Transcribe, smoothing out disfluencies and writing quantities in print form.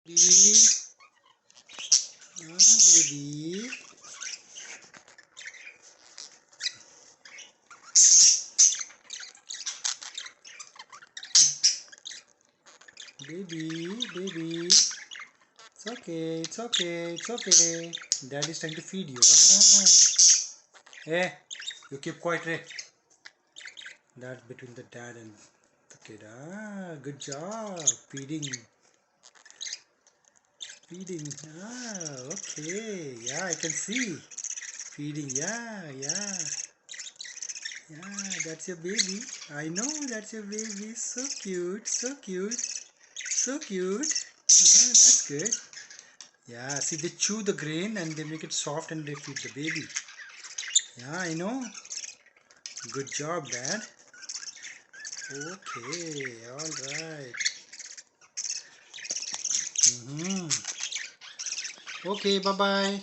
Baby, baby. Baby. It's okay, it's okay, it's okay. Dad is trying to feed you. Hey, you keep quiet, Ray. That's between the dad and the kid. Good job. Feeding. Okay. Yeah, I can see. Feeding. Yeah. That's your baby. I know that's your baby. So cute, so cute, so cute. That's good. Yeah, see, they chew the grain and they make it soft and they feed the baby. Yeah, I know. Good job, Dad. Okay, alright. Okay, bye-bye.